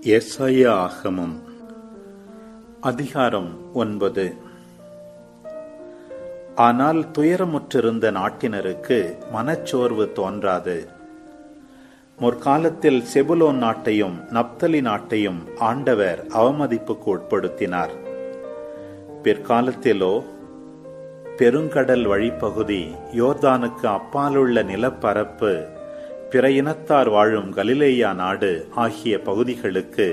எசாயா ஆகமம் அதிகாரம் 9. ஆனால் துயரமுற்றிருந்த நாட்டினருக்கு மனச்சோர்வு தோன்றாது. முற்காலத்தில் செபுலோன் நாட்டையும் நப்தலி நாட்டையும் ஆண்டவர் அவமதிப்புக்கு உட்படுத்தினார். பிற்காலத்திலோ பெருங்கடல் வழிப்பகுதி, யோர்தானுக்கு அப்பாலுள்ள நிலப்பரப்பு, பிற இனத்தார் வாழும் கலிலேயா நாடு ஆகிய பகுதிகளுக்கு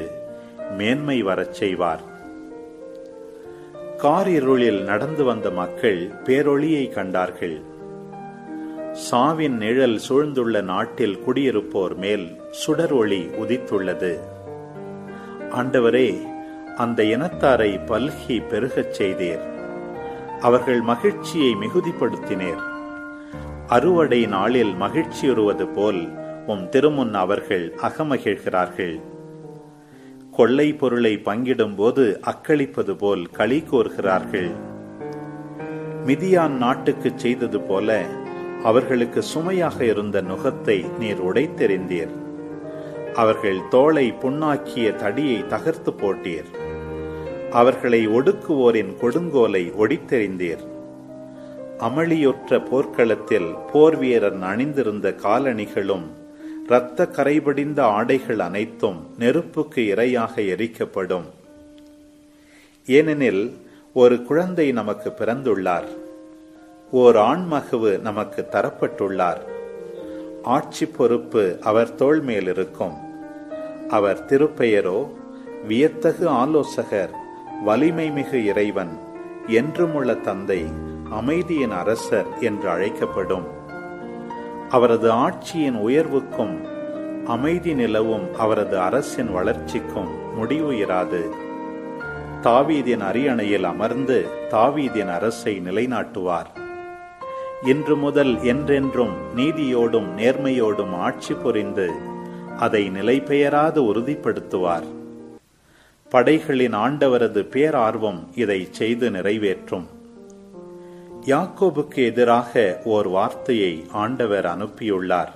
மேன்மை வரச் செய்வார். காரிருளில் நடந்து வந்த மக்கள் பேரொளியை கண்டார்கள். சாவின் நிழல் சூழ்ந்துள்ள நாட்டில் குடியிருப்போர் மேல் சுடர் ஒளி உதித்துள்ளது. ஆண்டவரே, அந்த இனத்தாரை பல்கி பெருகச் செய்தீர். அவர்கள் மகிழ்ச்சியை மிகுதிப்படுத்தினீர். அறுவடை நாளில் மகிழ்ச்சியுறுவது போல் உம் திருமுன் அவர்கள் அகமகிழ்கிறார்கள். கொள்ளை பொருளை பங்கிடும் போது அக்களிப்பது போல் களி கோர்கிறார்கள். மிதியான் நாட்டுக்கு செய்தது போல அவர்களுக்கு சுமையாக இருந்த நுகத்தை நீர் உடைத்தெறிந்தீர். அவர்கள் தோளை புண்ணாக்கிய தடியை தகர்த்து போட்டீர். அவர்களை ஒடுக்குவோரின் கொடுங்கோலை ஒடித்தெறிந்தீர். அமளியொற்ற போர்க்களத்தில் போர் வீரன் அணிந்திருந்த காலணிகளும் இரத்த கரைபடிந்த ஆடைகள் அனைத்தும் நெருப்புக்கு இரையாக எரிக்கப்படும். ஏனெனில் ஒரு குழந்தை நமக்கு பிறந்துள்ளார், ஓர் ஆண்மகவு நமக்கு தரப்பட்டுள்ளார். ஆட்சி பொறுப்பு அவர் தோள் மேல் இருக்கும். அவர் திருப்பெயரோ வியத்தகு ஆலோசகர், வலிமை மிகு இறைவன், என்றுமுள்ள தந்தை, அமைதியின் அரசர் என்று அழைக்கப்படும். அவரது ஆட்சியின் உயர்வுக்கும் அமைதி நிலவும் அவரது அரசின் வளர்ச்சிக்கும் முடிவு இராது. தாவீதின் அரியணையில் அமர்ந்து தாவீதின் அரசை நிலைநாட்டுவார். இன்று முதல் என்றென்றும் நீதியோடும் நேர்மையோடும் ஆட்சி புரிந்து அதை நிலைபெயராது உறுதிப்படுத்துவார். படைகளின் ஆண்டவரது பேரார்வம் இதை செய்து நிறைவேற்றும். யாக்கோபுக்கு எதிராக ஓர் வார்த்தையை ஆண்டவர் அனுப்பியுள்ளார்.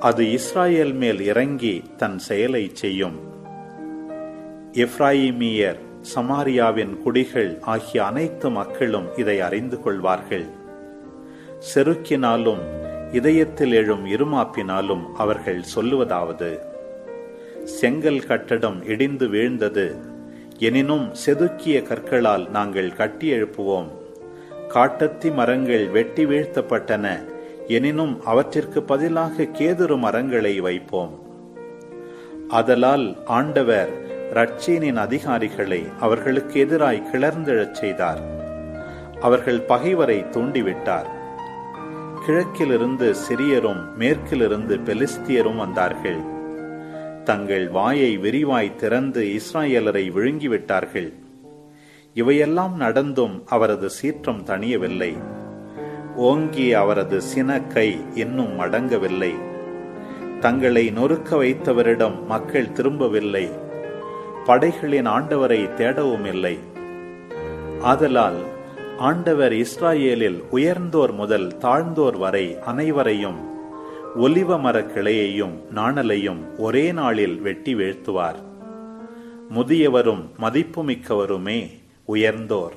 அது இஸ்ராயேல் மேல் இறங்கி தன் செயலை செய்யும். எப்ராயிமியர், சமாரியாவின் குடிகள் ஆகிய அனைத்து மக்களும் இதை அறிந்து கொள்வார்கள். செருக்கினாலும் இதயத்தில் எழும் இருமாப்பினாலும் அவர்கள் சொல்லுவதாவது: செங்கல் கட்டடம் இடிந்து வீழ்ந்தது, எனினும் செதுக்கிய கற்களால் நாங்கள் கட்டி எழுப்புவோம். காட்டத்தி மரங்கள் வெட்டி வீழ்த்தப்பட்டன, எனினும் அவற்றிற்கு பதிலாக கேதுரு மரங்களை வைப்போம். ஆதலால் ஆண்டவர் ரட்சீனின் அதிகாரிகளை அவர்களுக்கு எதிராய் கிளர்ந்தெழச் செய்தார். அவர்கள் பகைவரை தூண்டிவிட்டார். கிழக்கிலிருந்து சிரியரும் மேற்கிலிருந்து பெலிஸ்தியரும் வந்தார்கள். தங்கள் வாயை விரிவாய் திறந்து இஸ்ராயேலரை விழுங்கிவிட்டார்கள். இவையெல்லாம் நடந்தும் அவரது சீற்றம் தணியவில்லை. ஓங்கிய அவரது சினக்கை இன்னும் அடங்கவில்லை. தங்களை நொறுக்க வைத்தவரிடம் மக்கள் திரும்பவில்லை. படைகளின் ஆண்டவரை தேடவும் இல்லை. ஆதலால் ஆண்டவர் இஸ்ராயேலில் உயர்ந்தோர் முதல் தாழ்ந்தோர் வரை அனைவரையும், ஒலிவ மர கிளையையும் நாணலையும் ஒரே நாளில் வெட்டி வீழ்த்துவார். முதியவரும் மதிப்புமிக்கவருமே உயர்ந்தோர்,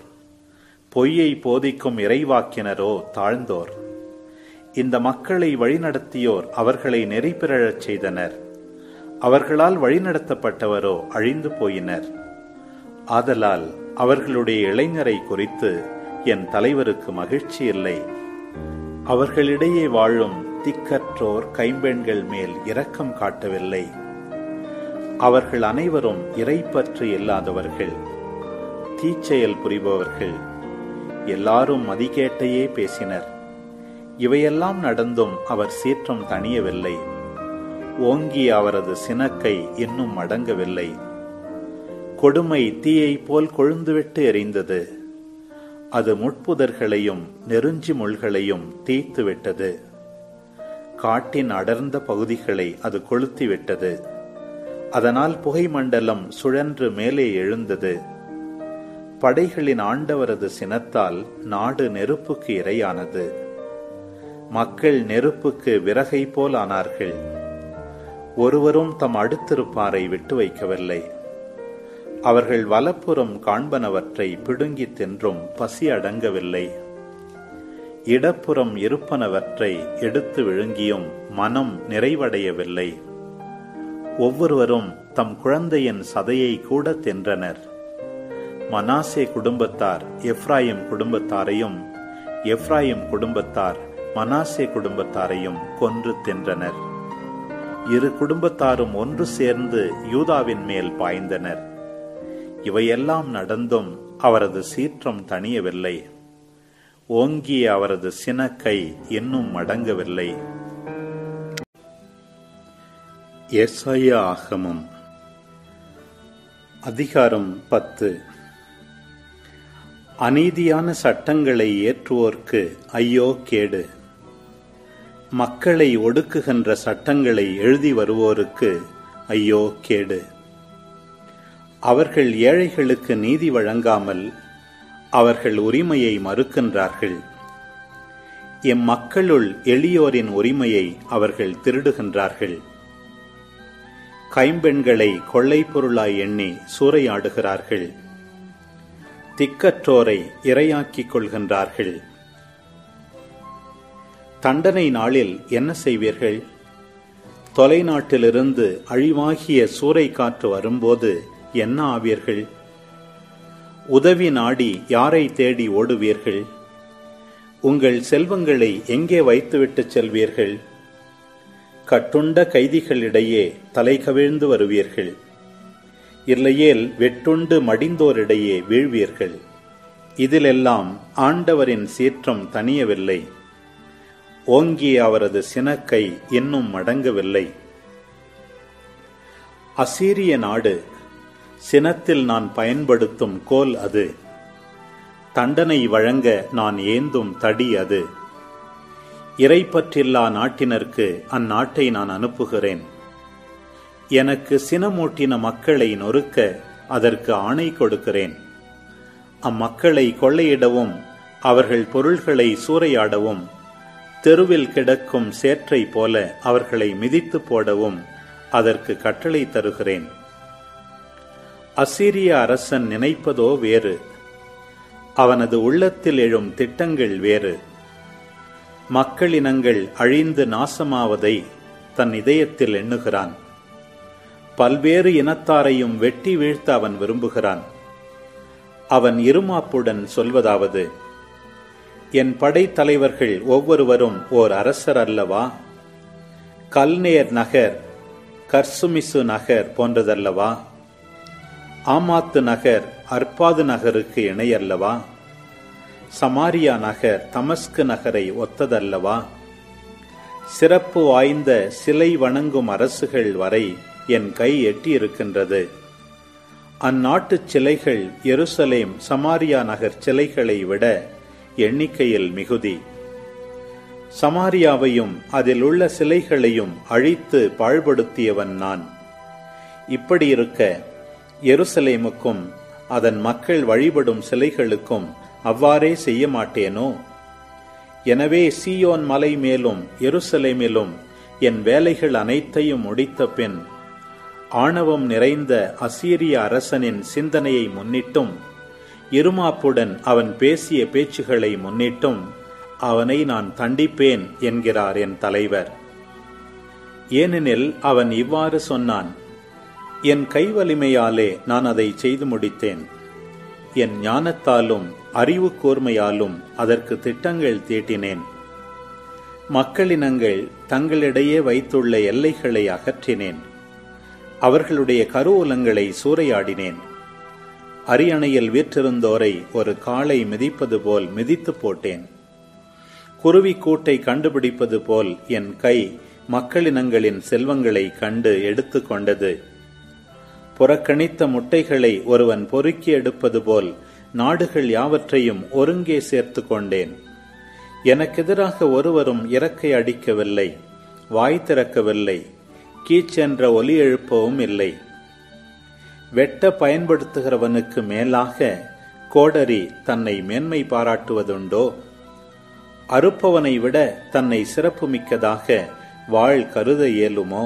பொய்யை போதிக்கும் இறைவாக்கினரோ தாழ்ந்தோர். இந்த மக்களை வழிநடத்தியோர் அவர்களை நெறிபிறழச் செய்தனர். அவர்களால் வழிநடத்தப்பட்டவரோ அழிந்து போயினர். ஆதலால் அவர்களுடைய இளைஞரை குறித்து என் தலைவருக்கு மகிழ்ச்சி இல்லை. அவர்களிடையே வாழும் திக்கற்றோர் கைம்பெண்கள் மேல் இரக்கம் காட்டவில்லை. அவர்கள் அனைவரும் இறைப்பற்று இல்லாதவர்கள், தீச்செயல் புரிபவர்கள். எல்லாரும் மதிகேட்டையே பேசினர். இவையெல்லாம் நடந்தும் அவர் சீற்றம் தணியவில்லை. ஓங்கிய அவரது சினக்கை இன்னும் அடங்கவில்லை. கொடுமை தீயை போல் கொழுந்துவிட்டு எரிந்தது. அது முட்புதர்களையும் நெருஞ்சி முள்களையும் தீய்த்துவிட்டது. காட்டின் அடர்ந்த பகுதிகளை அது கொளுத்திவிட்டது. அதனால் புகை மண்டலம் சுழன்று மேலே எழுந்தது. படைகளின் ஆண்டவரது சினத்தால் நாடு நெருப்புக்கு இரையானது. மக்கள் நெருப்புக்கு விறகை போல் ஆனார்கள். ஒருவரும் தம் அடுத்திருப்பாரை விட்டு வைக்கவில்லை. அவர்கள் வலப்புறம் காண்பனவற்றை பிடுங்கி தின்றும் பசி அடங்கவில்லை. இடப்புறம் இருப்பனவற்றை எடுத்து விழுங்கியும் மனம் நிறைவடையவில்லை. ஒவ்வொருவரும் தம் குழந்தையின் சதையை கூட தின்றனர். மனாசே குடும்பத்தார் எப்ராயிம் குடும்பத்தாரையும், எப்ராயிம் குடும்பத்தார் மனாசே குடும்பத்தாரையும் கொன்று தின்றனர். இரு குடும்பத்தாரும் ஒன்று சேர்ந்து யூதாவின் மேல் பாய்ந்தனர். இவையெல்லாம் நடந்தும் அவரது சீற்றம் தணியவில்லை. ஓங்கிய அவரது சினக்கை இன்னும் மடங்கவில்லை. எசாயா ஆகமம் அதிகாரம் 10. அநீதியான சட்டங்களை ஏற்றுவோர்க்கு ஐயோ கேடு. மக்களை ஒடுக்குகின்ற சட்டங்களை எழுதி வருவோருக்கு ஐயோ கேடு. அவர்கள் ஏழைகளுக்கு நீதி வழங்காமல் அவர்கள் உரிமையை மறுக்கின்றார்கள். எம் மக்களுள் எளியோரின் உரிமையை அவர்கள் திருடுகின்றார்கள். கைம்பெண்களை கொள்ளை பொருளாய் எண்ணி சூறையாடுகிறார்கள். திக்கற்றோரை இரையாக்கிக் கொள்கின்றார்கள். தண்டனை நாளில் என்ன செய்வீர்கள்? தொலைநாட்டிலிருந்து அழிவாகிய சூறை காற்று வரும்போது என்ன ஆவீர்கள்? உதவி நாடி யாரை தேடி ஓடுவீர்கள்? உங்கள் செல்வங்களை எங்கே வைத்துவிட்டு செல்வீர்கள்? கட்டுண்ட கைதிகளிடையே தலை கவிழ்ந்து வருவீர்கள். இல்லையேல் வெட்டுண்டு மடிந்தோரிடையே வீழ்வீர்கள். இதிலெல்லாம் ஆண்டவரின் சீற்றம் தணியவில்லை. ஓங்கிய அவரது சினக்கை இன்னும் மடங்கவில்லை. அசீரிய நாடு சினத்தில் நான் பயன்படுத்தும் கோல் அது. தண்டனை வழங்க நான் ஏந்தும் தடி அது. இறைப்பற்றில்லா நாட்டினருக்கு அந்நாட்டை நான் அனுப்புகிறேன். எனக்கு சினமூட்டின மக்களை நொறுக்க அதற்கு ஆணை கொடுக்கிறேன். அம்மக்களை கொள்ளையிடவும் அவர்கள் பொருள்களை சூறையாடவும் தெருவில் கிடக்கும் சேற்றை போல அவர்களை மிதித்து போடவும் அதற்கு கட்டளை தருகிறேன். அசீரிய அரசன் நினைப்பதோ வேறு, அவனது உள்ளத்தில் எழும் திட்டங்கள் வேறு. மக்களினங்கள் அழிந்து நாசமாவதை தன் இதயத்தில் எண்ணுகிறான். பல்வேறு இனத்தாரையும் வெட்டி வீழ்த்த அவன் விரும்புகிறான். அவன் இருமாப்புடன் சொல்வதாவது: என் படைத்தலைவர்கள் ஒவ்வொருவரும் ஓர் அரசர் அல்லவா? கல்நேர் நகர் கர்சுமிசு நகர் போன்றதல்லவா? ஆமாத்து நகர் அர்பாது நகருக்கு இணையல்லவா? சமாரியா நகர் தமஸ்கு நகரை ஒத்ததல்லவா? சிறப்பு வாய்ந்த சிலை வணங்கும் அரசுகள் வரை என் கை எட்டியிருக்கின்றது. அந்நாட்டுச் சிலைகள் எருசலேம் சமாரியா நகர் சிலைகளை விட எண்ணிக்கையில் மிகுதி. சமாரியாவையும் அதில் உள்ள சிலைகளையும் அழித்து பாழ்படுத்தியவன் நான். இப்படி இருக்க எருசலேமுக்கும் அதன் மக்கள் வழிபடும் சிலைகளுக்கும் அவ்வாறே செய்ய மாட்டேனோ? எனவே சீயோன் மலை மேலும் எருசலேமிலும் என் வேலைகள் அனைத்தையும் முடித்த பின் ஆணவம் நிறைந்த அசீரிய அரசனின் சிந்தனையை முன்னிட்டும் இருமாப்புடன் அவன் பேசிய பேச்சுகளை முன்னிட்டும் அவனை நான் தண்டிப்பேன் என்கிறார் என் தலைவர். ஏனெனில் அவன் இவ்வாறு சொன்னான்: என் கைவலிமையாலே நான் அதை செய்து முடித்தேன். என் ஞானத்தாலும் அறிவு கூர்மையாலும் அதற்கு திட்டங்கள் தீட்டினேன். மக்களினங்கள் தங்களிடையே வைத்துள்ள எல்லைகளை அகற்றினேன். அவர்களுடைய கருவூலங்களை சூறையாடினேன். அரியணையில் வீற்றிருந்தோரை ஒரு காளை மிதிப்பது போல் மிதித்து போட்டேன். குருவி கூட்டை கண்டுபிடிப்பது போல் என் கை மக்களினங்களின் செல்வங்களை கண்டு எடுத்து கொண்டது. புறக்கணித்த முட்டைகளை ஒருவன் பொறுக்கி எடுப்பது போல் நாடுகள் யாவற்றையும் ஒருங்கே சேர்த்து கொண்டேன். எனக்கெதிராக ஒருவரும் இறக்கை அடிக்கவில்லை, வாய் திறக்கவில்லை, கீச்சென்ற ஒலி எழுப்பவும் இல்லை. வெட்ட பயன்படுத்துகிறவனுக்கு மேலாக கோடரி தன்னை மேன்மை பாராட்டுவதுண்டோ? அறுப்பவனை விட தன்னை சிறப்பு மிக்கதாக வாள் கருத இயலுமோ?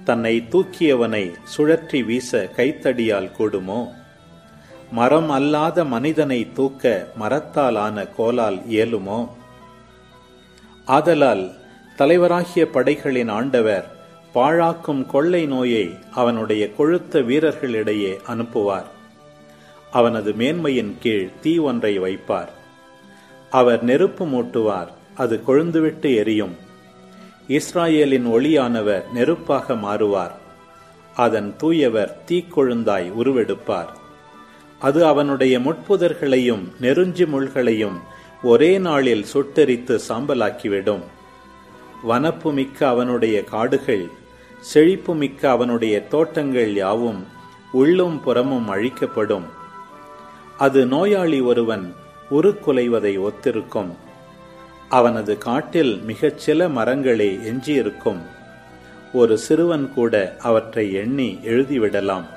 தன்னை தூக்கியவனை சுழற்றி வீச கைத்தடியால் கூடுமோ? மரம் அல்லாத மனிதனை தூக்க மரத்தாலான கோலால் இயலுமோ? ஆதலால் தலைவராகிய படைகளின் ஆண்டவர் பாழாக்கும் கொள்ளை நோயை அவனுடைய கொழுத்த வீரர்களிடையே அனுப்புவார். அவனது மேன்மையின் கீழ் தீ ஒன்றை வைப்பார். அவர் நெருப்பு மூட்டுவார், அது கொழுந்துவிட்டு எரியும். இஸ்ராயேலின் ஒளியானவர் நெருப்பாக மாறுவார். அதன் தூயவர் தீக்கொழுந்தாய் உருவெடுப்பார். அது அவனுடைய முட்புதர்களையும் நெருஞ்சி முள்களையும் ஒரே நாளில் சுட்டெரித்து சாம்பலாக்கிவிடும். வனப்பு மிக்க அவனுடைய காடுகள், செழிப்பு மிக்க அவனுடைய தோட்டங்கள் யாவும் உள்ளும் புறமும் அழிக்கப்படும். அது நோயாளி ஒருவன் உருக்குலைவதை ஒத்திருக்கும். அவனது காட்டில் மிகச் சில மரங்களே எஞ்சியிருக்கும். ஒரு சிறுவன் கூட அவற்றை எண்ணி எழுதிவிடலாம்.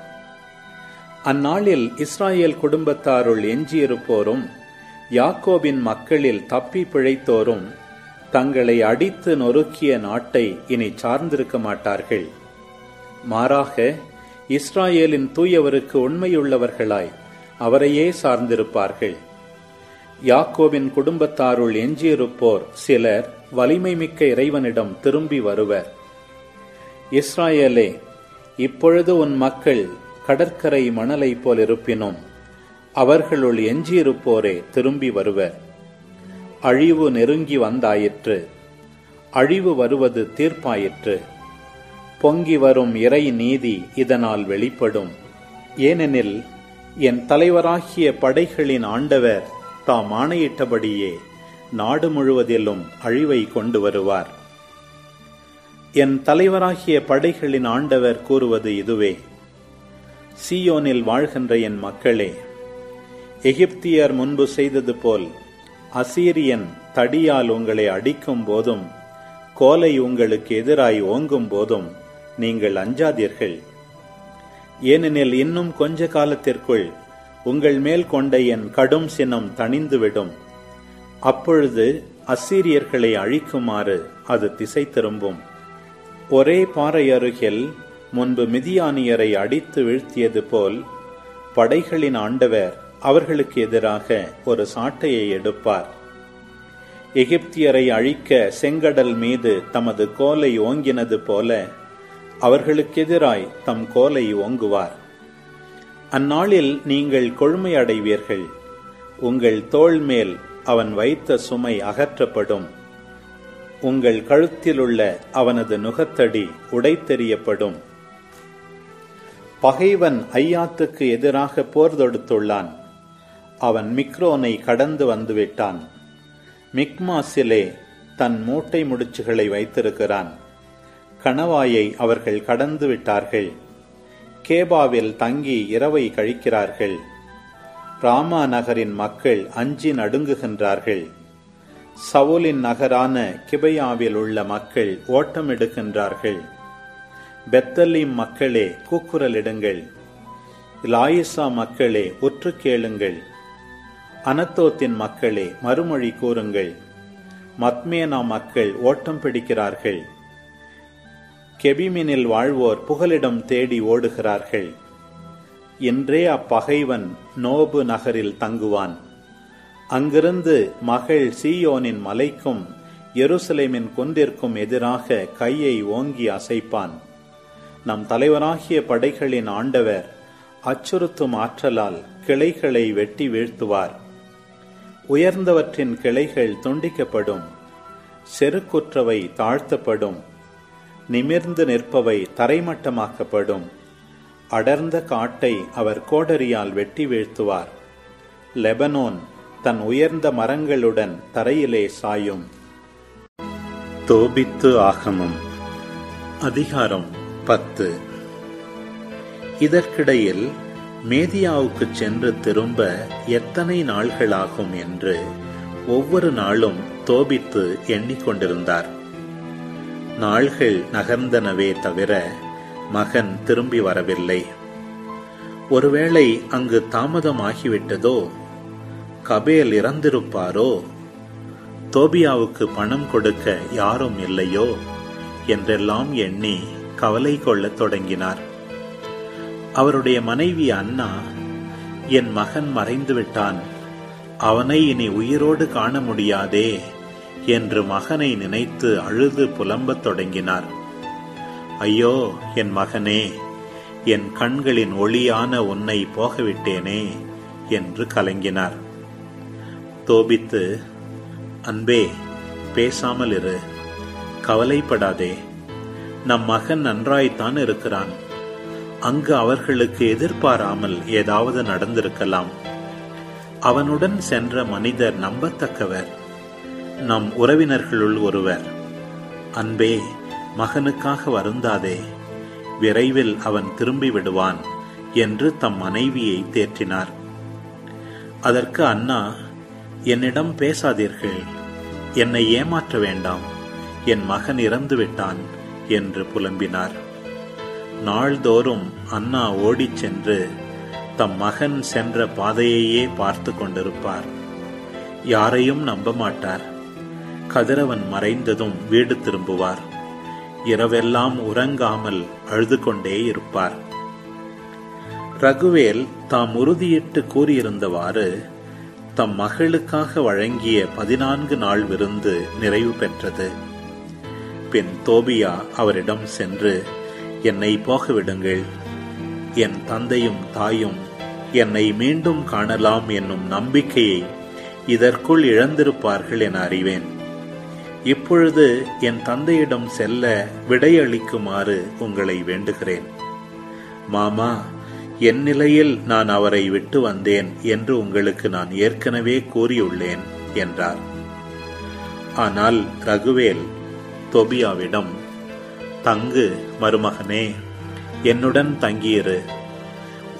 அந்நாளில் இஸ்ராயேல் குடும்பத்தாருள் எஞ்சியிருப்போரும் யாக்கோபின் மக்களில் தப்பி பிழைத்தோரும் தங்களை அடித்து நொறுக்கிய நாட்டை இனி சார்ந்திருக்க மாட்டார்கள். மாறாக இஸ்ராயேலின் தூயவருக்கு உண்மையுள்ளவர்களாய் அவரையே சார்ந்திருப்பார்கள். யாக்கோபின் குடும்பத்தாருள் எஞ்சியிருப்போர் சிலர் வலிமை மிக்க இறைவனிடம் திரும்பி வருவர். இஸ்ராயேலே, இப்பொழுது உன் மக்கள் கடற்கரை மணலை போல் இருப்பினும் அவர்களுள் எஞ்சியிருப்போரே திரும்பி வருவர். அழிவு நெருங்கி வந்தாயிற்று, அழிவு வருவது தீர்ப்பாயிற்று. பொங்கி வரும் இறை நீதி இதனால் வெளிப்படும். ஏனெனில் என் தலைவராகிய படைகளின் ஆண்டவர் தாம் ஆணையிட்டபடியே நாடு முழுவதிலும் அழிவை கொண்டு வருவார். என் தலைவராகிய படைகளின் ஆண்டவர் கூறுவது இதுவே: சீயோனில் வாழ்கின்ற என் மக்களே, எகிப்தியர் முன்பு செய்தது போல் அசீரியன் தடியால் உங்களை அடிக்கும் போதும் கோலை உங்களுக்கு எதிராய் ஓங்கும் போதும் நீங்கள் அஞ்சாதீர்கள். ஏனெனில் இன்னும் கொஞ்ச காலத்திற்குள் உங்கள் மேல் கொண்ட என் கடும் சினம் தணிந்துவிடும். அப்பொழுது அசீரியர்களை அழிக்குமாறு அது திசை திரும்பும். ஒரே பாறை அருகில் முன்பு மிதியானியரை அடித்து வீழ்த்தியது போல் படைகளின் ஆண்டவர் அவர்களுக்கு எதிராக ஒரு சாட்டையை எடுப்பார். எகிப்தியரை அழிக்க செங்கடல் மீது தமது கோலை ஓங்கினது போல அவர்களுக்கு எதிராய் தம் கோலை ஓங்குவார். அந்நாளில் நீங்கள் கொழுமை அடைவீர்கள். உங்கள் தோள் மேல் அவன் வைத்த சுமை அகற்றப்படும். உங்கள் கழுத்திலுள்ள அவனது நுகத்தடி உடைத்தெறியப்படும். பகைவன் ஐயாத்துக்கு எதிராக போர் தொடுத்துள்ளான். அவன் மிக்ரோனை கடந்து வந்துவிட்டான். மிக்மாசிலே தன் மூட்டை முடிச்சுகளை வைத்திருக்கிறான். கணவாயை அவர்கள் கடந்து விட்டார்கள். கேபாவில் தங்கி இரவை கழிக்கிறார்கள். ராமா நகரின் மக்கள் அஞ்சி நடுங்குகின்றார்கள். சவுலின் நகரான கிபையாவில் உள்ள மக்கள் ஓட்டமிடுகின்றார்கள். பெத்தலீம் மக்களே, கூக்குரலிடுங்கள். லாயிசா மக்களே, உற்று கேளுங்கள். அனத்தோத்தின் மக்களே, மறுமொழி கூறுங்கள். மத்மேனா மக்கள் ஓட்டம் பிடிக்கிறார்கள். கெபிமினில் வாழ்வோர் புகலிடம் தேடி ஓடுகிறார்கள். இன்றே அப்பகைவன் நோபு நகரில் தங்குவான். அங்கிருந்து மகள் சீயோனின் மலைக்கும் எருசலேமின் குன்றிற்கும் எதிராக கையை ஓங்கி அசைப்பான். நம் தலைவராகிய படைகளின் ஆண்டவர் அச்சுறுத்தும் ஆற்றலால் கிளைகளை வெட்டி வீழ்த்துவார். உயர்ந்தவற்றின் கிளைகள் துண்டிக்கப்படும். செருக்குற்றவை தாழ்த்தப்படும். நிமிர்ந்து நிற்பவை தரைமட்டமாக்கப்படும். அடர்ந்த காட்டை அவர் கோடரியால் வெட்டி வீழ்த்துவார். லெபனோன் தன் உயர்ந்த மரங்களுடன் தரையிலே சாயும். தோபித்து ஆகமம் அதிகாரம் 10. இதற்கிடையில் மேதியாவுக்கு சென்று திரும்ப எத்தனை நாள்களாகும் என்று ஒவ்வொரு நாளும் தோபித்து எண்ணிக்கொண்டிருந்தார். நாள்கள் நகர்ந்தனவே தவிர மகன் திரும்பி வரவில்லை. ஒருவேளை அங்கு தாமதமாகிவிட்டதோ, கபேல் இறந்திருப்பாரோ, தோபியாவுக்கு பணம் கொடுக்க யாரும் இல்லையோ என்றெல்லாம் எண்ணி கவலை கொள்ளத் தொடங்கினார். அவருடைய மனைவி அன்னா, என் மகன் மறைந்து விட்டான், அவனை இனி உயிரோடு காண முடியாதே என்று மகனை நினைத்து அழுது புலம்பத் தொடங்கினார். ஐயோ என் மகனே, என் கண்களின் ஒளியான உன்னை போகவிட்டேனே என்று கலங்கினார். தோபித்து, அன்பே, பேசாமல் இரு, கவலைப்படாதே, நம் மகன் நன்றாய்த்தான் இருக்கிறான். அங்கு அவர்களுக்கு எதிர்பாராமல் ஏதாவது நடந்திருக்கலாம். அவனுடன் சென்ற மனிதர் நம்பத்தக்கவர், நம் உறவினர்களுள் ஒருவர். அன்பே, மகனுக்காக வருந்தாதே, விரைவில் அவன் திரும்பி விடுவான் என்று தம் மனைவியை தேற்றினார். அதற்கு அன்னா, என்னிடம் பேசாதீர்கள், என்னை ஏமாற்ற வேண்டாம், என் மகன் இறந்து விட்டான் என்று புலம்பினார். நாள்தோறும் அன்னா ஓடிச் சென்று தம் மகன் சென்ற பாதையையே பார்த்து கொண்டிருப்பார். யாரையும் நம்ப மாட்டார். கதிரவன் மறைந்ததும் வீடு திரும்புவார். இரவெல்லாம் உறங்காமல் அழுது கொண்டே இருப்பார். ரகுவேல் தாம் உறுதியிட்டு கூறியிருந்தவாறு தம் மகளுக்காக வழங்கிய 14 நாள் விருந்து நிறைவு பெற்றது. பின் தோபியா அவரிடம் சென்று, என்னை போகவிடுங்கள், என் தந்தையும் தாயும் என்னை மீண்டும் காணலாம் என்னும் நம்பிக்கையை இதற்குள் இழந்திருப்பார்கள் என அறிவேன். இப்பொழுது என் தந்தையிடம் செல்ல விடையளிக்குமாறு உங்களை வேண்டுகிறேன். மாமா, என் நிலையில் நான் அவரை விட்டு வந்தேன் என்று உங்களுக்கு நான் ஏற்கனவே கூறியுள்ளேன் என்றார். ஆனால் ரகுவேல் தோபியாவிடம், தங்கு மருமகனே, என்னுடன் தங்கியிரு,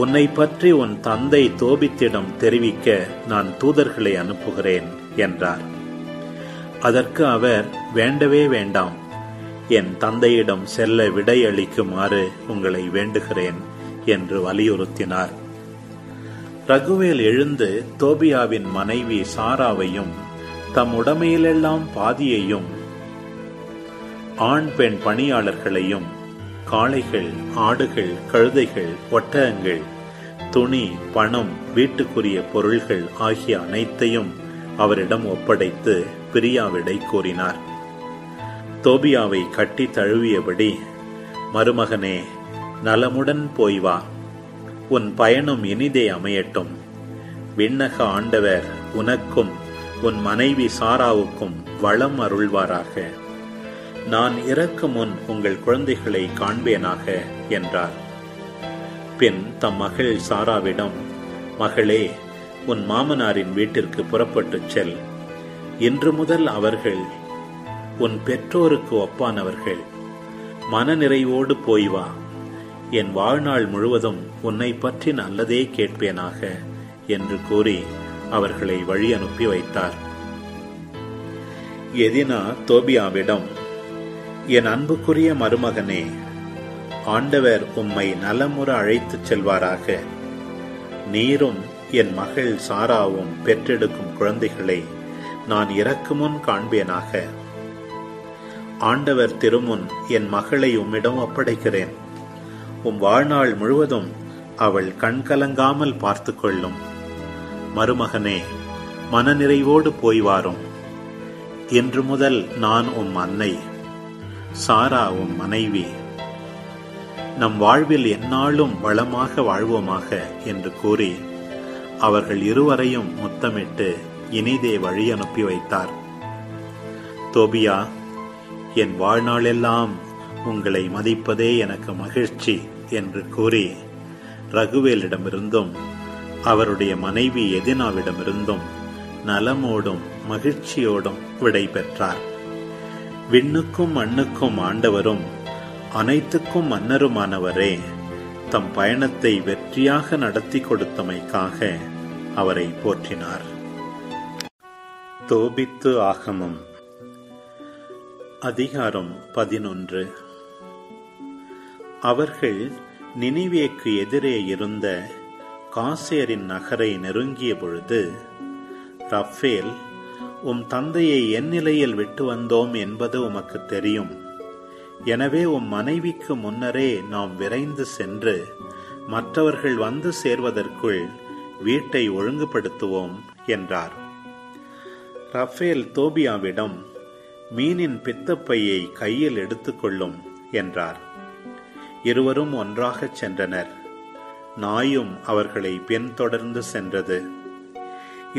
உன்னை பற்றி உன் தந்தை தோபித்திடம் தெரிவிக்க நான் தூதர்களை அனுப்புகிறேன் என்றார். அதற்கு அவர், வேண்டவே வேண்டாம், என் தந்தையிடம் செல்ல விடையளிக்குமாறு உங்களை வேண்டுகிறேன் என்று வலியுறுத்தினார். ரகுவேல் எழுந்து தோபியாவின் மனைவி சாராவையும் தம் உடைமையிலெல்லாம் பாதியையும், ஆண் பெண் பணியாளர்களையும், காளைகள், ஆடுகள், கழுதைகள், ஒட்டகங்கள், துணி, பணம், வீட்டுக்குரிய பொருள்கள் ஆகிய அனைத்தையும் அவரிடம் ஒப்படைத்து பிரியாவிடை கூறினார். தோபியாவை கட்டி தழுவியபடி, மருமகனே, நலமுடன் போய் வா, உன் பயணம் இனிதே அமையட்டும், விண்ணக ஆண்டவர் உனக்கும் உன் மனைவி சாராவுக்கும் வளம் அருள்வாராக, நான் இறக்கும் முன் உங்கள் குழந்தைகளை காண்பேனாக என்றார். பின் தம் மகள் சாராவிடம், மகளே, உன் மாமனாரின் வீட்டிற்கு புறப்பட்டுச் செல், இன்று முதல் அவர்கள் உன் பெற்றோருக்கு ஒப்பானவர்கள், மனநிறைவோடு போய் வா, என் வாழ்நாள் முழுவதும் உன்னை பற்றி நல்லதே கேட்பேனாக என்று கூறி அவர்களை வழி அனுப்பி வைத்தார். எதினா தோபியாவிடம், என் அன்புக்குரிய மருமகனே, ஆண்டவர் உம்மை நலமுற அழைத்துச் செல்வாராக, நீரும் என் மகள் சாராவும் பெற்றெடுக்கும் குழந்தைகளை நான் இறக்குமுன் காண்பேனாக. ஆண்டவர் திருமுன் என் மகளை உம்மிடம் ஒப்படைக்கிறேன், உம் வாழ்நாள் முழுவதும் அவள் கண்கலங்காமல் பார்த்து கொள்ளும். மருமகனே, மனநிறைவோடு போய் வாரும், இன்று முதல் நான் உம் அன்னை, சாரா உம் மனைவி, நம் வாழ்வில் எந்நாளும் வளமாக வாழ்வோமாக என்று கூறி அவர்கள் இருவரையும் முத்தமிட்டு இனிதே வழி அனுப்பி வைத்தார். தோபியா, என் வாழ்நாளெல்லாம் உங்களை மதிப்பதே எனக்கு மகிழ்ச்சி என்று கூறி ரகுவேலிடமிருந்தும் அவருடைய மனைவி எதினாவிடமிருந்தும் நலமோடும் மகிழ்ச்சியோடும் விடை பெற்றார். விண்ணுக்கும் மண்ணுக்கும் ஆண்டவரும் அனைத்துக்கும் மன்னருமானவரே தம் பயணத்தை வெற்றியாக நடத்தி கொடுத்தமைக்காக அவரை போற்றினார். தோபித்து ஆகமம் அதிகாரம் 11. அவர்கள் நினிவேக்கு எதிரே இருந்த காசேரின் நகரை நெருங்கிய பொழுது, ரஃபேல், உம் தந்தையை என் நிலையில் விட்டு வந்தோம் என்பது உமக்கு தெரியும். எனவே உம் மனைவிக்கு முன்னரே நாம் விரைந்து சென்று மற்றவர்கள் வந்து சேர்வதற்குள் வீட்டை ஒழுங்குபடுத்துவோம் என்றார். ரஃபேல் தோபியாவிடம் மீனின் பித்தப்பையை கையில் எடுத்துக்கொள்ளும் என்றார். இருவரும் ஒன்றாகச் சென்றனர். நாயும் அவர்களை பின்தொடர்ந்து சென்றது.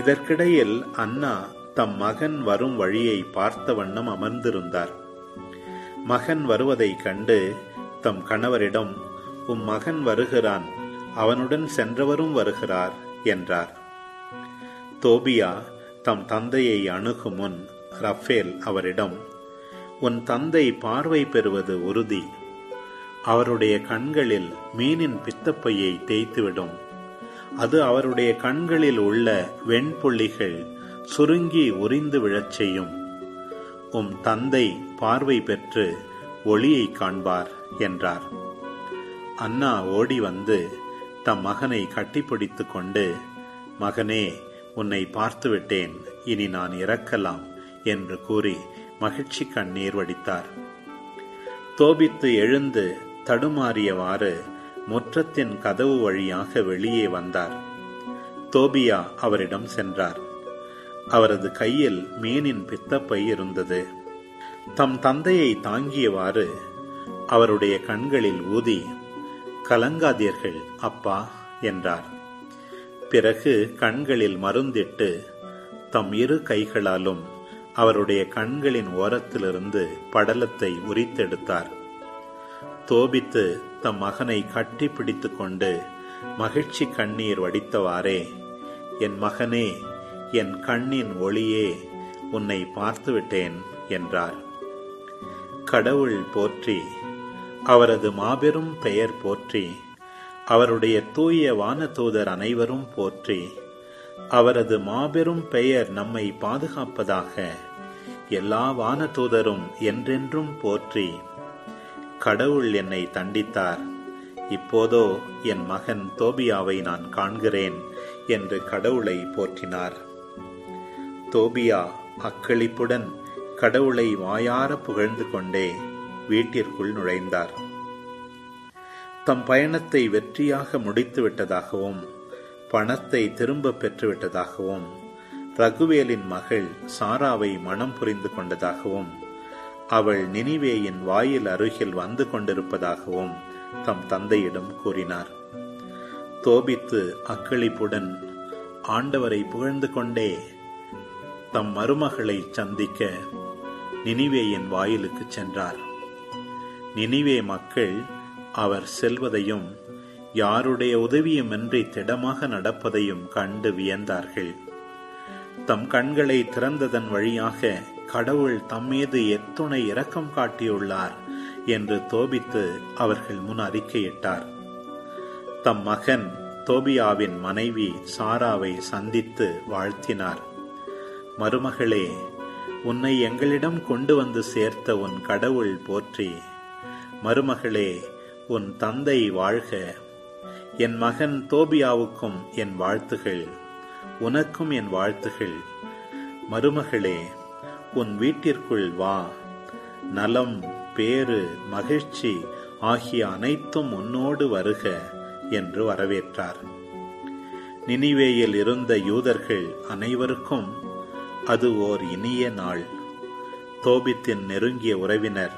இதற்கிடையில் அன்னா தம் மகன் வரும் வழியை பார்த்த வண்ணம் அமர்ந்திருந்தார். மகன் வருவதைக் கண்டு தம் கணவரிடம், உம் மகன் வருகிறான், அவனுடன் சென்றவரும் வருகிறார் என்றார். தோபியா தம் தந்தையை அணுகும் முன் ரஃபேல் அவரிடம், உன் தந்தை பார்வை பெறுவது உறுதி. அவருடைய கண்களில் மீனின் பித்தப்பையை தேய்த்துவிடும். அது அவருடைய கண்களில் உள்ள வெண்புள்ளிகள் சுருங்கி உரிந்து விழச் செய்யும். உம் தந்தை பார்வை பெற்று ஒளியை காண்பார் என்றார். அன்னா ஓடி வந்து தம் மகனை கட்டிப்பிடித்து கொண்டு, மகனே, உன்னை பார்த்துவிட்டேன், இனி நான் இறக்கலாம் என்று கூறி மகிழ்ச்சி கண்ணீர் வடித்தார். தோபித்து எழுந்து தடுமாறியவாறு முற்றத்தின் கதவு வழியாக வெளியே வந்தார். தோபியா அவரிடம் சென்றார். அவரது கையில் மீனின் பித்தப்பை இருந்தது. தம் தந்தையை தாங்கியவாறு அவருடைய கண்களில் ஊதி, கலங்காதீர்கள் அப்பா என்றார். பிறகு கண்களில் மருந்திட்டு தம் இரு கைகளாலும் அவருடைய கண்களின் ஓரத்திலிருந்து படலத்தை உரித்தெடுத்தார். தோபித்து தம் மகனை கட்டி பிடித்து கொண்டு மகிழ்ச்சி கண்ணீர் வடித்தவாறே, என் மகனே, என் கண்ணின் ஒளியே, உன்னை பார்த்துவிட்டேன் என்றார். கடவுள் போற்றி, அவரது மாபெரும் பெயர் போற்றி, அவருடைய தூய வானதூதர் அனைவரும் போற்றி, அவரது மாபெரும் பெயர் நம்மை பாதுகாப்பதாக, எல்லா வானதூதரும் என்றென்றும் போற்றி. கடவுள் என்னை தண்டித்தார், இப்போதோ என் மகன் தோபியாவை நான் காண்கிறேன் என்று கடவுளை போற்றினார். தோபியா அக்களிப்புடன் கடவுளை வாயார புகழ்ந்து கொண்டே வீட்டிற்குள் நுழைந்தார். தம் பயணத்தை வெற்றியாக முடித்துவிட்டதாகவும் பணத்தை திரும்ப பெற்றுவிட்டதாகவும் ரகுவேலின் மகள் சாராவை மனம் புரிந்து கொண்டதாகவும் அவள் நினிவேயின் வாயில் அருகில் வந்து கொண்டிருப்பதாகவும் தம் தந்தையிடம் கூறினார். தோபித்து அக்களிப்புடன் ஆண்டவரை புகழ்ந்து கொண்டே தம் மருமகளை சந்திக்க நினிவேயின் வாயிலுக்கு சென்றார். நினிவே மக்கள் அவர் செல்வதையும் யாருடைய உதவியுமின்றி திடமாக நடப்பதையும் கண்டு வியந்தார்கள். தம் கண்களை திறந்ததன் வழியாக கடவுள் தம்மீது எத்துணை இரக்கம் காட்டியுள்ளார் என்று தோபித்து அவர்கள் முன் அறிக்கையிட்டார். தம் மகன் தோபியாவின் மனைவி சாராவை சந்தித்து வாழ்த்தினார். மருமகளே, உன்னை எங்களிடம் கொண்டு வந்து சேர்த்த உன் கடவுள் போற்றி. மருமகளே, உன் தந்தை வாழ்க. என் மகன் தோபியாவுக்கும் என் வாழ்த்துகள், உனக்கும் என் வாழ்த்துகள். மருமகளே, உன் வீட்டிற்குள் வா. நலம், பேறு, மகிழ்ச்சி ஆகிய அனைத்தும் உன்னோடு வருக என்று வரவேற்றார். நினிவேயில் இருந்த யூதர்கள் அனைவருக்கும் அது ஓர் இனிய நாள். தோபித்தின் நெருங்கிய உறவினர்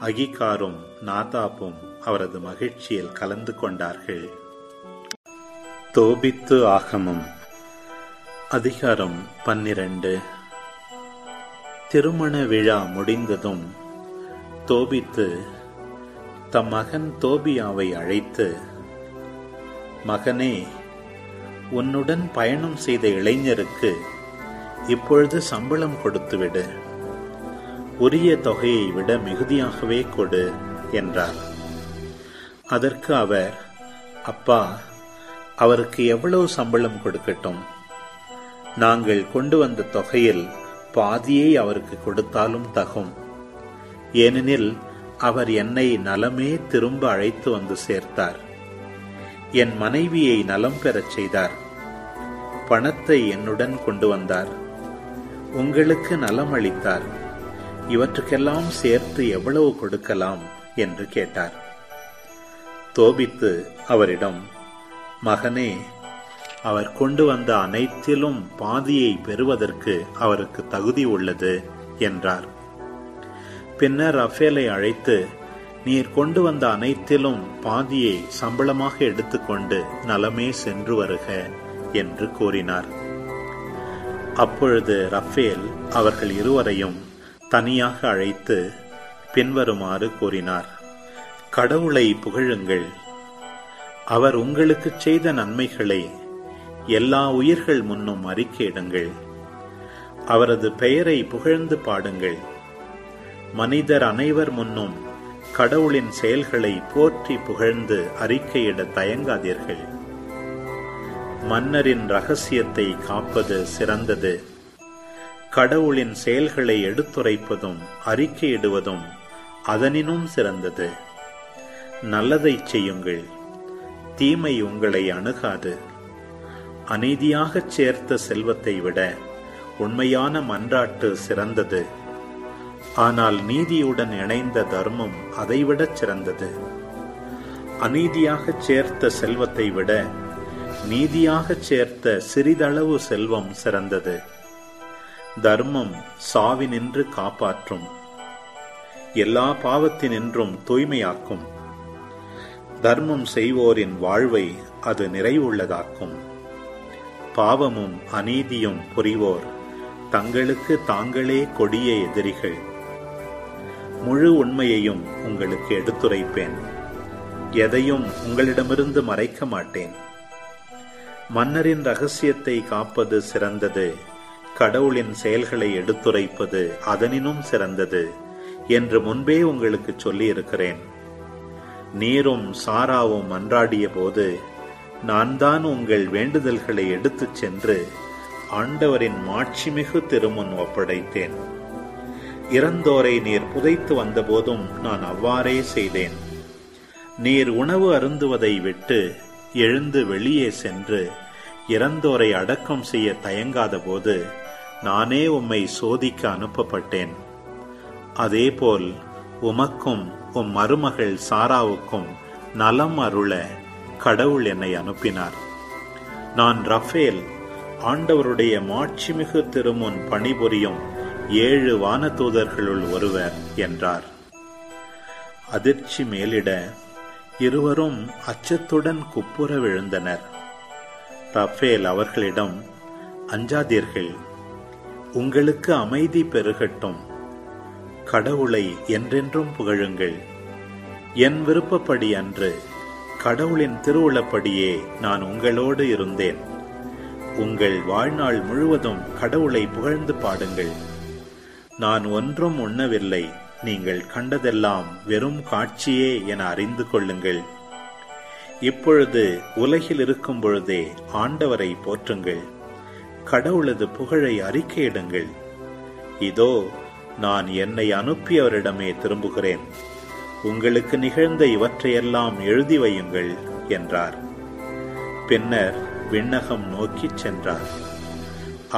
அகிகாரும் நாதாப்பும் அவரது மகிழ்ச்சியில் கலந்து கொண்டார்கள். தோபித்து ஆகமம் அதிகாரம் 12. திருமண விழா முடிந்ததும் தோபித்து தம் மகன் தோபியாவை அழைத்து, மகனே, உன்னுடன் பயணம் செய்த இளைஞருக்கு இப்பொழுது சம்பளம் கொடுத்துவிடு. உரிய தொகையை விட மிகுதியாகவே கொடு என்றார். அதற்கு அவர், அப்பா, அவருக்கு எவ்வளவு சம்பளம் கொடுக்கட்டும்? நாங்கள் கொண்டு வந்த தொகையில் பாதியை அவருக்கு கொடுத்தாலும் தகும். ஏனெனில் அவர் என்னை நலமே திரும்ப அழைத்து வந்து சேர்த்தார். என் மனைவியை நலம் பெறச் செய்தார். பணத்தை என்னுடன் கொண்டு வந்தார். உங்களுக்கு நலம் அளித்தார். இவற்றுக்கெல்லாம் சேர்த்து எவ்வளவு கொடுக்கலாம் என்று கேட்டார். தோபித்து அவரிடம், மகனே, அவர் கொண்டு வந்த அனைத்திலும் பாதியை பெறுவதற்கு அவருக்கு தகுதி உள்ளது என்றார். பின்னர் ரஃபேலை அழைத்து, நீர் கொண்டு வந்த அனைத்திலும் பாதியை சம்பளமாக எடுத்துக்கொண்டு நலமே சென்று வருக என்று கூறினார். அப்பொழுது ரஃபேல் அவர்கள் இருவரையும் தனியாக அழைத்து பின்வருமாறு கூறினார். கடவுளை புகழுங்கள். அவர் உங்களுக்கு செய்த நன்மைகளை எல்லா உயிர்கள் முன்னும் அறிக்கையிடுங்கள். அவரது பெயரை புகழ்ந்து பாடுங்கள். மனிதர் அனைவர் முன்னும் கடவுளின் செயல்களை போற்றி புகழ்ந்து அறிக்கையிட தயங்காதீர்கள். மன்னரின் இரகசியத்தை காப்பது சிறந்தது. கடவுளின் செயல்களை எடுத்துரைப்பதும் அறிக்கையிடுவதும் அதனினும் சிறந்தது. நல்லதை செய்யுங்கள், தீமை உங்களை அணுகாது. அநீதியாகச் சேர்த்த செல்வத்தை விட உண்மையான மன்றாட்டு சிறந்தது. ஆனால் நீதியுடன் இணைந்த தர்மம் அதைவிடச் சிறந்தது. அநீதியாகச் சேர்த்த செல்வத்தை விட நீதியாகச் சேர்த்த சிறிதளவு செல்வம் சிறந்தது. தர்மம் சாவினின்று காப்பாற்றும், எல்லா பாவத்தினின்றும் தூய்மையாக்கும். தர்மம் செய்வோரின் வாழ்வை அது நிறைவுள்ளதாக்கும். பாவமும் அநீதியும் புரிவோர் தங்களுக்கு தாங்களே கொடிய எதிரிகள். முழு உண்மையையும் உங்களுக்கு எடுத்துரைப்பேன். எதையும் உங்களிடமிருந்து மறைக்க மாட்டேன். மன்னரின் இரகசியத்தை காப்பது சிறந்தது, கடவுளின் செயல்களை எடுத்துரைப்பது அதனினும் சிறந்தது என்று முன்பே உங்களுக்கு சொல்லியிருக்கிறேன். நீரும் சாராவும் மன்றாடிய போது நான் தான் உங்கள் வேண்டுதல்களை எடுத்துச் சென்று ஆண்டவரின் மாட்சிமிகு திருமுன் ஒப்படைத்தேன். இறந்தோரை நீர் புதைத்து வந்தபோதும் நான் அவ்வாறே செய்தேன். நீர் உணவு அருந்துவதை விட்டு எழுந்து வெளியே சென்று இறந்தோரை அடக்கம் செய்ய தயங்காத போது நானே உம்மை சோதிக்க அனுப்பப்பட்டேன். அதேபோல் உமக்கும் உம் மருமகள் சாராவுக்கும் நலம் அருள கடவுள் என்னை அனுப்பினார். நான் ரஃபேல், ஆண்டவருடைய மாட்சிமிகு திருமுன் பணிபுரியும் 7 வானதூதர்களுள் ஒருவர் என்றார். அதிர்ச்சி மேலிட இருவரும் அச்சத்துடன் குப்புற விழுந்தனர். ரஃபேல் அவர்களிடம், அஞ்சாதீர்கள், உங்களுக்கு அமைதி பெருகட்டும். கடவுளை என்றென்றும் புகழுங்கள். என் விருப்பப்படி அன்று, கடவுளின் திருவுளப்படியே நான் உங்களோடு இருந்தேன். உங்கள் வாழ்நாள் முழுவதும் கடவுளை புகழ்ந்து பாடுங்கள். நான் ஒன்றும் உண்ணவில்லை, நீங்கள் கண்டதெல்லாம் வெறும் காட்சியே என அறிந்து கொள்ளுங்கள். இப்பொழுது உலகில் இருக்கும் பொழுதே ஆண்டவரை போற்றுங்கள். கடவுளது புகழை அறிக்கையிடுங்கள். இதோ நான் என்னை அனுப்பியவரிடமே திரும்புகிறேன். உங்களுக்கு நிகழ்ந்த இவற்றையெல்லாம் எழுதி வையுங்கள் என்றார். பின்னர் விண்ணகம் நோக்கிச் சென்றார்.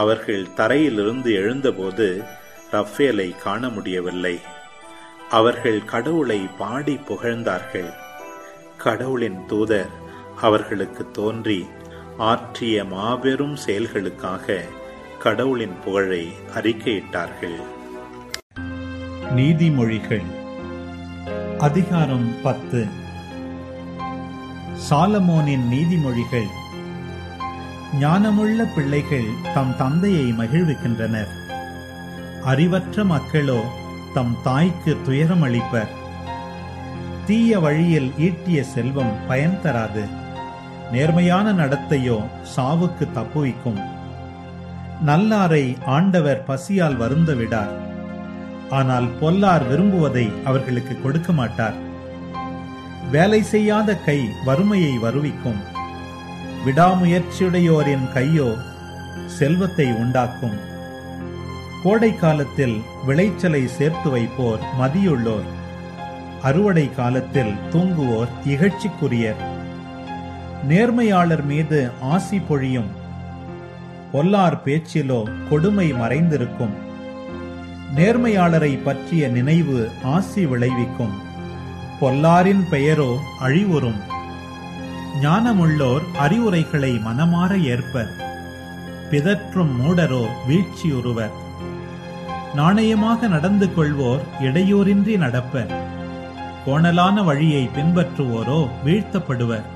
அவர்கள் தரையிலிருந்து எழுந்தபோது ரஃபேலை காண முடியவில்லை. அவர்கள் கடவுளை பாடி புகழ்ந்தார்கள். கடவுளின் தூதர் அவர்களுக்கு தோன்றி ஆற்றிய மாபெரும் செயல்களுக்காக கடவுளின் புகழை அறிக்கையிட்டார்கள். நீதிமொழிகள் அதிகாரம் 10. சாலமோனின் நீதிமொழிகள். ஞானமுள்ள பிள்ளைகள் தம் தந்தையை மகிழ்விக்கின்றனர். அறிவற்ற மக்களோ தம் தாய்க்கு துயரமளிப்பர். தீய வழியில் ஈட்டிய செல்வம் பயன் தராது. நேர்மையான நடத்தையோ சாவுக்கு தப்புவிக்கும். நல்லாரை ஆண்டவர் பசியால் வருந்த விடார். ஆனால் பொல்லார் விரும்புவதை அவர்களுக்கு கொடுக்க மாட்டார். வேலை செய்யாத கை வறுமையை வருவிக்கும். விடாமுயற்சியுடையோரின் கையோ செல்வத்தை உண்டாக்கும். கோடை காலத்தில் விளைச்சலை சேர்த்து வைப்போர் மதியுள்ளோர். அறுவடை காலத்தில் தூங்குவோர் இகழ்ச்சிக்குரியர். நேர்மையாளர் மீது ஆசி பொழியும். பொல்லார் பேச்சிலோ கொடுமை மறைந்திருக்கும். நேர்மையாளரை பற்றிய நினைவு ஆசி விளைவிக்கும். பொல்லாரின் பெயரோ அழிவுறும். ஞானமுள்ளோர் அறிவுரைகளை மனமாற ஏற்பர். பிதற்றும் மூடரோ வீழ்ச்சியுறுவர். நாணயமாக நடந்து கொள்வோர் இடையூறின்றி நடப்பர். கோணலான வழியை பின்பற்றுவோரோ வீழ்த்தப்படுவர்.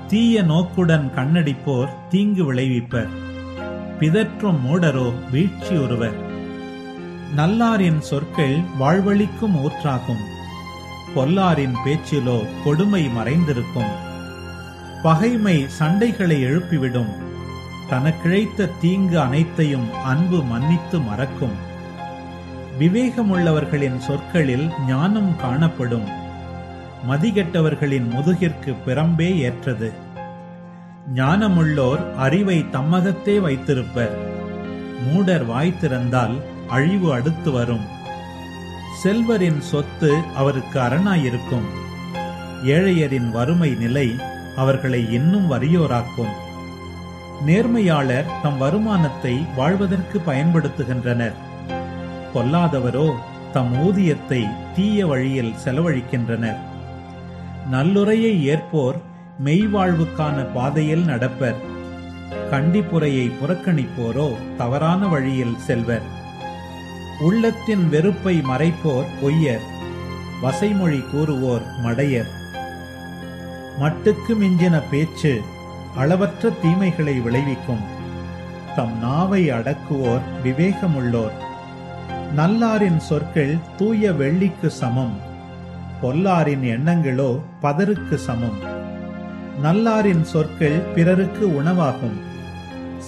தீய நோக்குடன் கண்ணடிப்போர் தீங்கு விளைவிப்பர். பிதற்றும் மூடரோ வீழ்ச்சியுறுவர். நல்லாரின் சொற்கள் வாழ்வளிக்கும் ஊற்றாகும். பொல்லாரின் பேச்சிலோ கொடுமை மறைந்திருக்கும். பகைமை சண்டைகளை எழுப்பிவிடும். தனக்கிழைத்த தீங்கு அனைத்தையும் அன்பு மன்னித்து மறக்கும். விவேகமுள்ளவர்களின் சொற்களில் ஞானம் காணப்படும். மதிகெட்டவர்களின் முதுகிற்கு பிரம்பே ஏற்றது. ஞானமுள்ளோர் அறிவை தம்மகத்தே வைத்திருப்பர். மூடர் வாய் திறந்தால் அழிவு அடுத்து வரும். செல்வரின் சொத்து அவருக்கு அரணாயிருக்கும். ஏழையரின் வறுமை நிலை அவர்களை இன்னும் வறியோராக்கும். நேர்மையாளர் தம் வருமானத்தை வாழ்வதற்கு பயன்படுத்துகின்றனர். பொல்லாதவரோ தம் ஊதியத்தை தீய வழியில் செலவழிக்கின்றனர். நல்லுரையை ஏற்போர் மெய்வாழ்வுக்கான பாதையில் நடப்பர். கண்டிப்புரையை புறக்கணிப்போரோ தவறான வழியில் செல்வர். உள்ளத்தின் வெறுப்பை மறைப்போர் பொய்யர். வசைமொழி கூறுவோர் மடையர். மட்டுக்கு மிஞ்சின பேச்சு அளவற்ற தீமைகளை விளைவிக்கும். தம் நாவை அடக்குவோர் விவேகமுள்ளோர். நல்லாரின் சொற்கள் தூய வெள்ளிக்கு சமம். பொல்லாரின் எண்ணங்களோ பதருக்கு சமம். நல்லாரின் சொற்கள் பிறருக்கு உணவாகும்.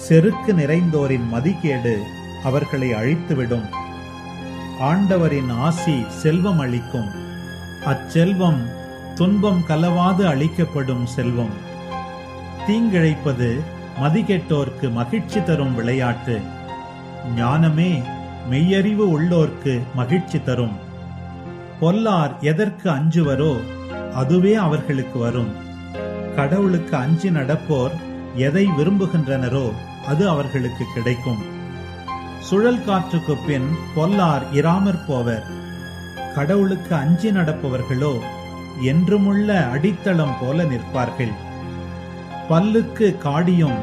செருக்கு நிறைந்தோரின் மதிகேடு அவர்களை அழித்துவிடும். ஆண்டவரின் ஆசி செல்வம் அளிக்கும். அச்செல்வம் துன்பம் கலவாது அளிக்கப்படும் செல்வம். தீங்கிழைப்பது மதிகெட்டோர்க்கு மகிழ்ச்சி தரும் விளையாட்டு. ஞானமே மெய்யறிவு உள்ளோர்க்கு மகிழ்ச்சி தரும். பொல்லார் எதற்கு அஞ்சுவரோ அதுவே அவர்களுக்கு வரும். கடவுளுக்கு அஞ்சி நடப்போர் எதை விரும்புகின்றனரோ அது அவர்களுக்கு கிடைக்கும். சுழல் காற்றுக்கு பின் பொல்லார் இராமற் போவர். கடவுளுக்கு அஞ்சி நடப்பவர்களோ என்றுமுள்ள அடித்தளம் போல நிற்பார்கள். பல்லுக்கு காடியும்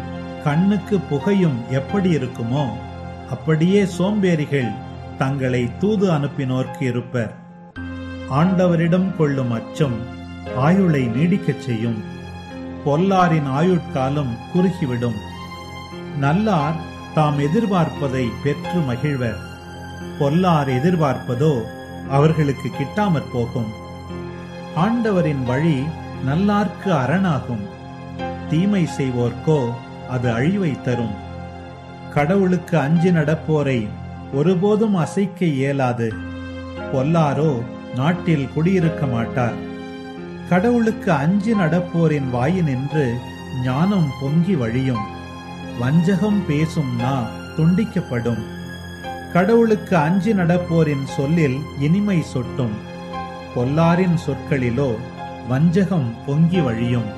கண்ணுக்கு புகையும் எப்படி இருக்குமோ அப்படியே சோம்பேறிகள் தங்களை தூது அனுப்பினோர்க்கு இருப்பர். ஆண்டவரிடம் கொள்ளும் அச்சம் ஆயுளை நீடிக்கச் செய்யும். பொல்லாரின் ஆயுட்காலம் குறுகிவிடும். நல்லார் தாம் எதிர்பார்ப்பதை பெற்று மகிழ்வர். பொல்லார் எதிர்பார்ப்பதோ அவர்களுக்கு கிட்டாமற் போகும். ஆண்டவரின் வழி நல்லார்க்கு அரணாகும். தீமை செய்வோர்க்கோ அது அழிவை தரும். கடவுளுக்கு அஞ்சி நடப்போரை ஒருபோதும் அசைக்க இயலாது. பொல்லாரோ நாட்டில் குடியிருக்க மாட்டார். கடவுளுக்கு அஞ்சி நடப்போரின் வாயினின்று ஞானம் பொங்கி வழியும். வஞ்சகம் பேசும் நா துண்டிக்கப்படும். கடவுளுக்கு அஞ்சி நடப்போரின் சொல்லில் இனிமை சொட்டும். பொல்லாரின் சொற்களிலோ வஞ்சகம் பொங்கி வழியும்.